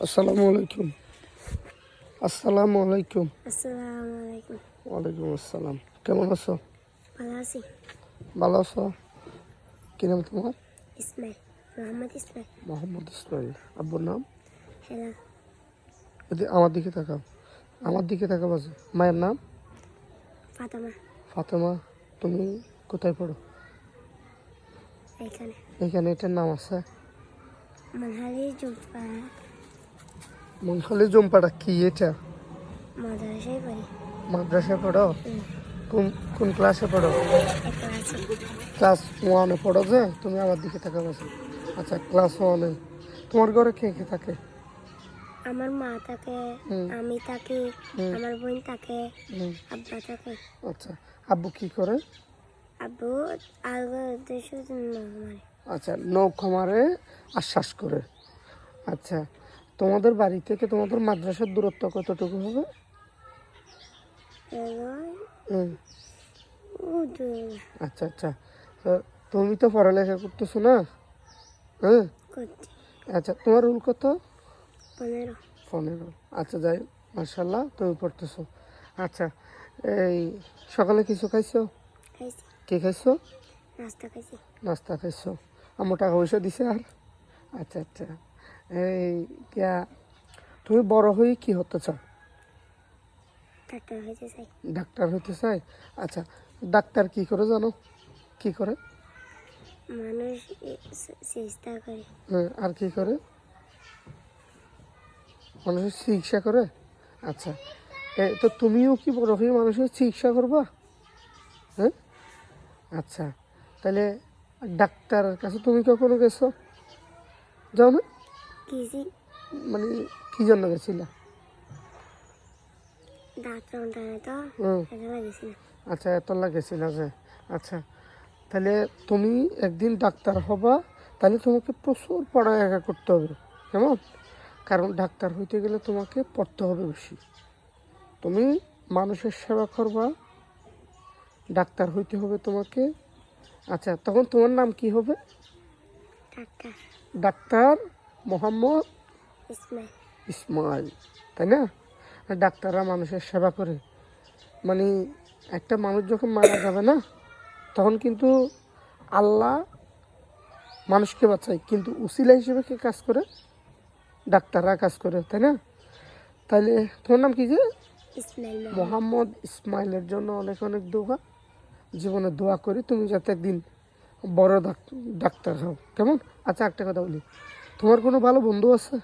আসসালামু আলাইকুম। আসসালামু আলাইকুম। আসসালামু আলাইকুম। ওয়ালাইকুম আসসালাম। কেমন আছো? ভালো আছি। ভালো আছো? কি নাম তোমার? ইসমাইল, মোহাম্মদ ইসমাইল। মোহাম্মদ ইসমাইল। আব্বুর নাম? হেলাল, আমার দিকে তাকাও, আমার দিকে তাকাও বাজে। মায়ের নাম? ফাতেমা। ফাতেমা। তুমি কোথায় পড়ো? এখানে এখানে এটার নাম আছে? মানহালি জুমপাড়া মনখালি জুমপাড়া। কি এটা? মাদ্রাসায় পড়ি। মাদ্রাসায় পড়ো? কোন কোন ক্লাসে পড়ো? একটা আছে। ক্লাস ওয়ানে পড়ো যে? তুমি আমার দিকে তাকাও বাজে। আচ্ছা, ক্লাস ওয়ানে। তোমার ঘরে কে কে থাকে? আমার মা থাকে, আমি থাকি, আমার বোন থাকে, আব্বা থাকে। আচ্ছা, আব্বু কি করে? আব্বু আলগা দেশের জন্য মারে। আচ্ছা, নৌকা মারে আর শ্বাস করে। আচ্ছা, তোমাদের বাড়ি থেকে তোমাদের মাদ্রাসার দূরত্ব কতটুকু হবে? হুম, আচ্ছা আচ্ছা। তো তুমি তো পড়ালেখা করতেছো না? হ্যাঁ। করছি আচ্ছা, তোমার রুল কত? 15। 15। আচ্ছা, যাই, মার্শাল্লাহ, তুমি পড়তেছো। আচ্ছা, এই সকালে কিছু খাইছো? খাইছি, কি খাইছো? নাস্তা খাইছি। নাস্তা খাইছো। আমার টাকা পয়সা দিছে আর? আচ্ছা আচ্ছা। এই কিয়া, তুমি বড় হয়ে কি হতে চাও? ডাক্তার হইতে চাই। ডাক্তার হতে চাই। আচ্ছা, ডাক্তার কি করে জানো? কি করে? মানুষ চেষ্টা করে। হ্যাঁ, আর কি করে? মানুষের চিকিৎসা করে। আচ্ছা, তো তুমিও কি বড় হয়ে মানুষের চিকিৎসা করবা? হ্যাঁ। আচ্ছা, তাহলে ডাক্তারের কাছে তুমি কখনো গেছো? যাও না? গেছি, মানে কি জন্য গেছিলা? ডাক্তার টানে তো এজন্য গেছি না। আচ্ছা, এত লাগেছিল যে। আচ্ছা, তাহলে তুমি একদিন ডাক্তার হবা, তাহলে তোমাকে প্রচুর পড়ালেখা করতে হবে, কেমন? কারণ ডাক্তার হইতে গেলে তোমাকে পড়তে হবে বেশি। তুমি মানুষের সেবা করবা, ডাক্তার হইতে হবে তোমাকে। আচ্ছা, তখন তোমার নাম কি হবে? Doctor doctor Mohammad Ismail. ইসমাইল, তাই না? আর ডাক্তাররা মানুষের সেবা করে। মানে একটা মানুষ যখন মারা যাবে না, তখন কিন্তু আল্লাহ মানুষকে বাঁচায়, কিন্তু উসিলা হিসেবে কে কাজ করে? ডাক্তাররা কাজ করে, তাই না? তাইলে তোমার নাম কি যে? ইসমাইল মোহাম্মদ ইসমাইলের জন্য অনেক অনেক দোয়া। জীবনে দোয়া করি তুমি যাতে একদিন বড় ডাক্তার হও, কেমন? আচ্ছা, একটা কথা বলি, তোমার কোনো ভালো বন্ধু আছে?